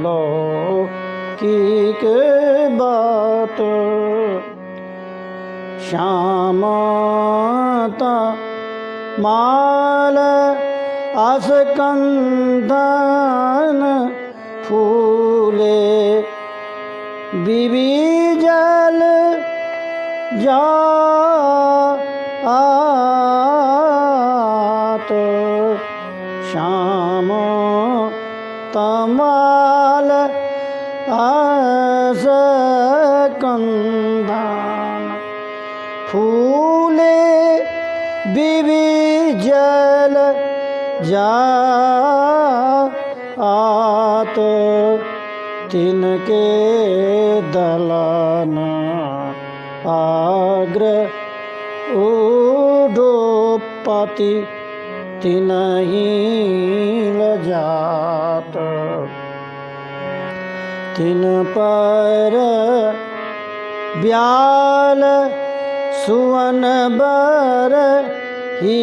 लौकिक बात श्यामता माल आस्कंदन फूले बिबिजल जात श्याम तमाल आस्कंदन फूले बिबिजल जात तिनके दलन आग्र उडोपति तिनहि लजात तिन पर ब्याल सुवन बर ही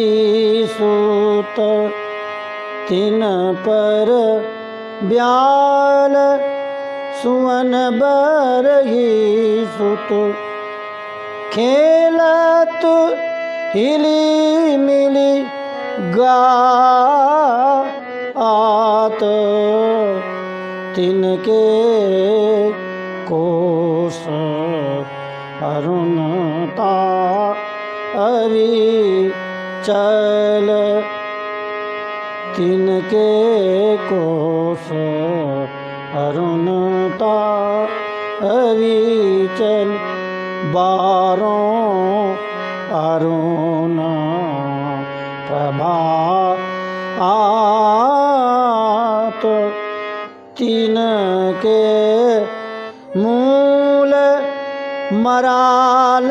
सूत तिन पर ब्याल सुवन बर ही सुत खेलत हिली मिली गात तिनके कोस अरुणता अरि चल तिनके कोस अरुणता अविचल बारों अरुण प्रभात तिनके मूल मराल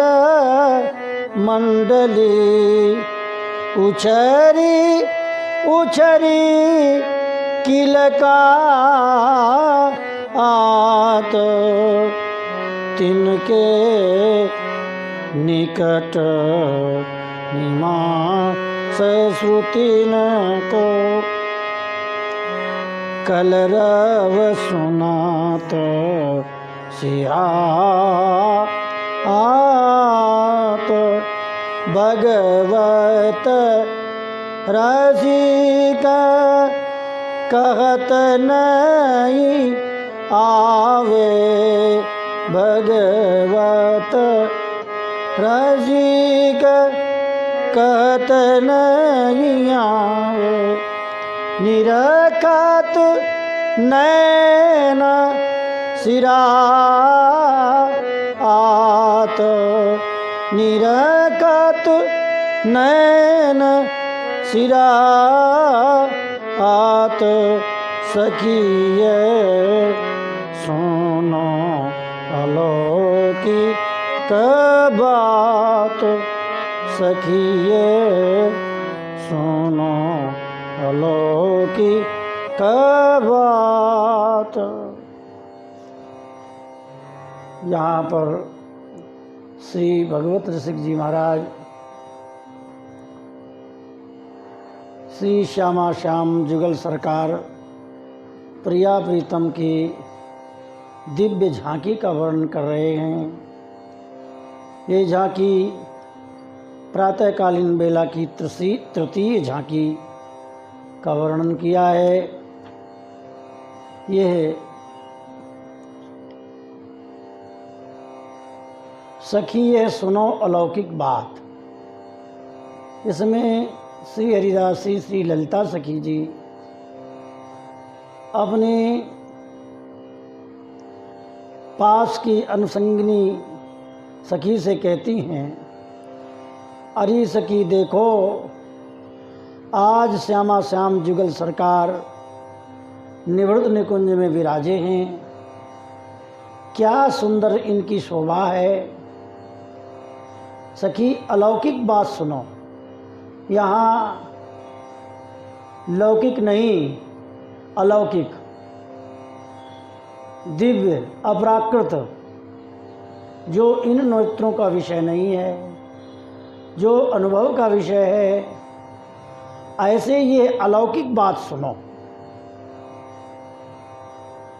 मंडली उछरी उछरी किलका आत तिनके निकट निमास श्रुतिन को कलरव सुनात सियात भगवत रसिका कहत नहीं आवे भगवत रसिका कहत नहीं आवे निरखत नैन सिरात निरखत नैन सिरात सखिय सुनो अलौकिक बात सखिय सुनो अलौकिक बात। यहाँ पर श्री भगवत रसिक जी महाराज श्री श्यामा श्याम जुगल सरकार प्रिया प्रीतम की दिव्य झांकी का वर्णन कर रहे हैं। ये झांकी प्रातःकालीन बेला की तृतीय झांकी का वर्णन किया है। यह सखी यह सुनो अलौकिक बात, इसमें श्री हरिदास श्री ललिता सखी जी अपने पास की अनुसंगिनी सखी से कहती हैं, अरे सखी देखो आज श्यामा श्याम जुगल सरकार निवृत्त निकुंज में विराजे हैं, क्या सुंदर इनकी शोभा है। सखी अलौकिक बात सुनो, यहाँ लौकिक नहीं अलौकिक दिव्य अपराकृत जो इन नेत्रों का विषय नहीं है, जो अनुभव का विषय है, ऐसे ये अलौकिक बात सुनो।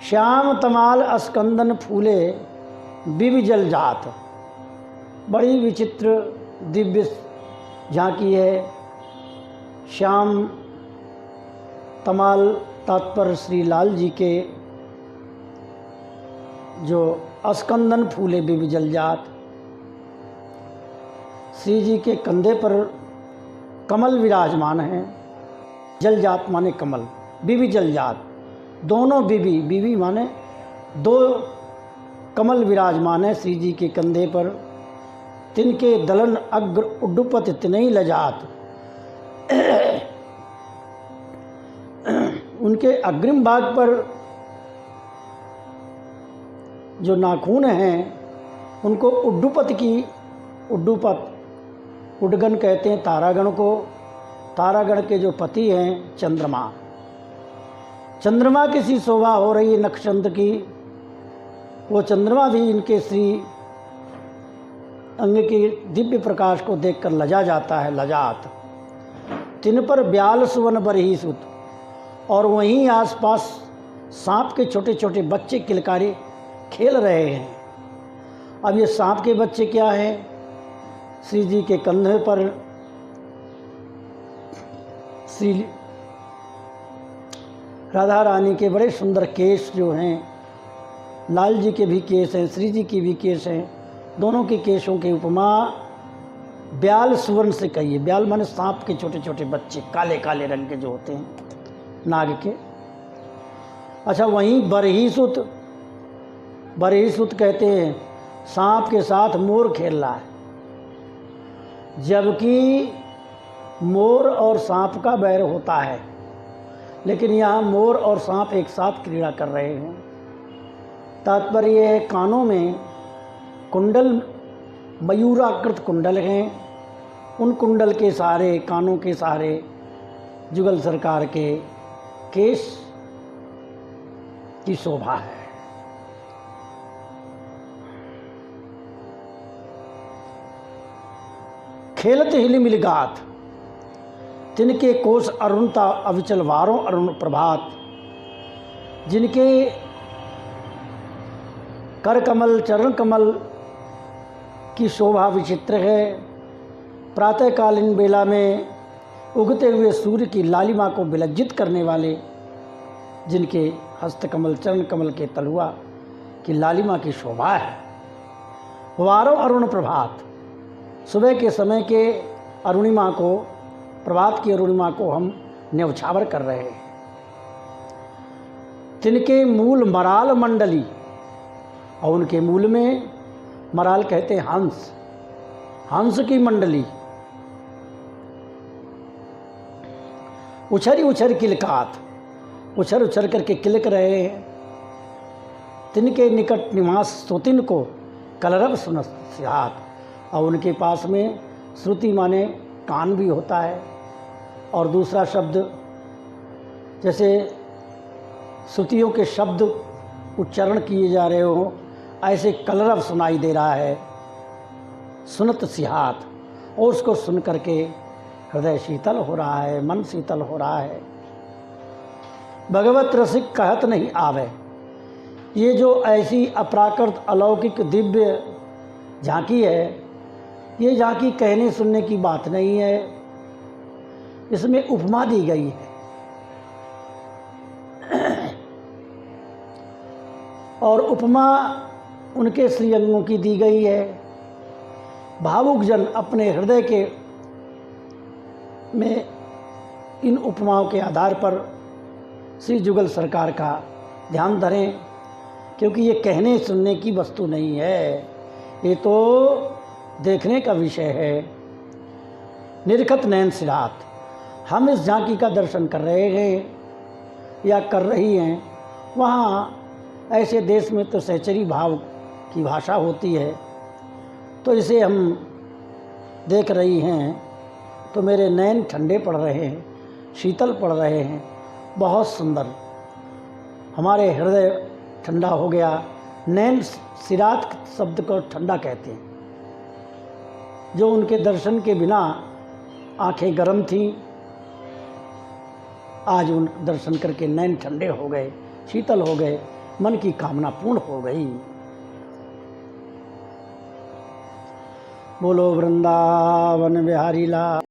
श्याम तमाल अस्कंदन फूले बिबिजल जात। बड़ी विचित्र दिव्य झांकी है। श्याम तमाल तात्पर्य श्री लाल जी के जो अस्कंदन फूले बिबिजल जात, श्री जी के कंधे पर कमल विराजमान हैं। जल जात माने कमल, बीबी जल जात, दोनों बीबी, बीबी माने दो कमल विराजमान है श्री जी के कंधे पर। तिनके दलन अग्र उड्डुपत तिनई लजात। उनके अग्रिम भाग पर जो नाखून हैं उनको उड्डुपत की, उड्डुपत उड्डगण कहते हैं तारागण को। तारागण के जो पति हैं चंद्रमा, चंद्रमा की सी शोभा हो रही है नक्षत्र की। वो चंद्रमा भी इनके श्री अंग के दिव्य प्रकाश को देखकर लजा जाता है, लजात। तिन पर ब्याल सुवन बरही सुत। और वहीं आसपास सांप के छोटे छोटे बच्चे किलकारी खेल रहे हैं। अब ये सांप के बच्चे क्या हैं? श्री जी के कंधे पर श्री राधा रानी के बड़े सुंदर केश जो हैं, लाल जी के भी केश हैं, श्री जी की भी केश हैं। दोनों के केशों की उपमा ब्याल सुवर्ण से कहिए। ब्याल माने सांप के छोटे छोटे बच्चे, काले काले रंग के जो होते हैं, नाग के। अच्छा, वहीं बरही सुत, बरही सुत कहते हैं सांप के साथ मोर खेल रहा है। जबकि मोर और सांप का बैर होता है, लेकिन यहाँ मोर और सांप एक साथ क्रीड़ा कर रहे हैं। तात्पर्य है कानों में कुंडल, मयूराकृत कुंडल हैं। उन कुंडल के सहारे, कानों के सहारे जुगल सरकार के केश की शोभा है। खेलत हिल मिल गात। तिनके कोष अरुणता अविचल वारों अरुण प्रभात। जिनके कर कमल, चरण कमल की शोभा विचित्र है। प्रातःकालीन बेला में उगते हुए सूर्य की लालिमा को विलज्जित करने वाले जिनके हस्तकमल, चरण कमल के तलुआ की लालिमा की शोभा है। वारों अरुण प्रभात। सुबह के समय के अरुणिमा को, प्रभात की अरुणिमा को हम न्यौछावर कर रहे हैं। तिनके मूल मराल मंडली। और उनके मूल में मराल कहते हैं हंस, हंस की मंडली। उछरी उछर किलकात। उछर उछर करके किलक रहे हैं। तिनके निकट निवास श्रुतिन को कलरव सुनस्यात। और उनके पास में श्रुति माने कान भी होता है। और दूसरा शब्द, जैसे श्रुतियों के शब्द उच्चारण किए जा रहे हो, ऐसे कलरव सुनाई दे रहा है। सुनत सिहात। और उसको सुन करके हृदय शीतल हो रहा है, मन शीतल हो रहा है। भगवत रसिक कहत नहीं आवे। ये जो ऐसी अपराकृत अलौकिक दिव्य झांकी है, ये झांकी कहने सुनने की बात नहीं है। इसमें उपमा दी गई है। और उपमा उनके श्रीअंगों की दी गई है। भावुक जन अपने हृदय के में इन उपमाओं के आधार पर श्री जुगल सरकार का ध्यान धरें, क्योंकि ये कहने सुनने की वस्तु नहीं है, ये तो देखने का विषय है। निरखत नैन सिरात। हम इस झांकी का दर्शन कर रहे हैं या कर रही हैं। वहाँ ऐसे देश में तो सहचरी भाव की भाषा होती है, तो इसे हम देख रही हैं तो मेरे नैन ठंडे पड़ रहे हैं, शीतल पड़ रहे हैं। बहुत सुंदर, हमारे हृदय ठंडा हो गया। नैन सिरात शब्द को ठंडा कहते हैं। जो उनके दर्शन के बिना आंखें गर्म थीं, आज उन दर्शन करके नैन ठंडे हो गए, शीतल हो गए। मन की कामना पूर्ण हो गई। बोलो वृंदावन बिहारी लाल।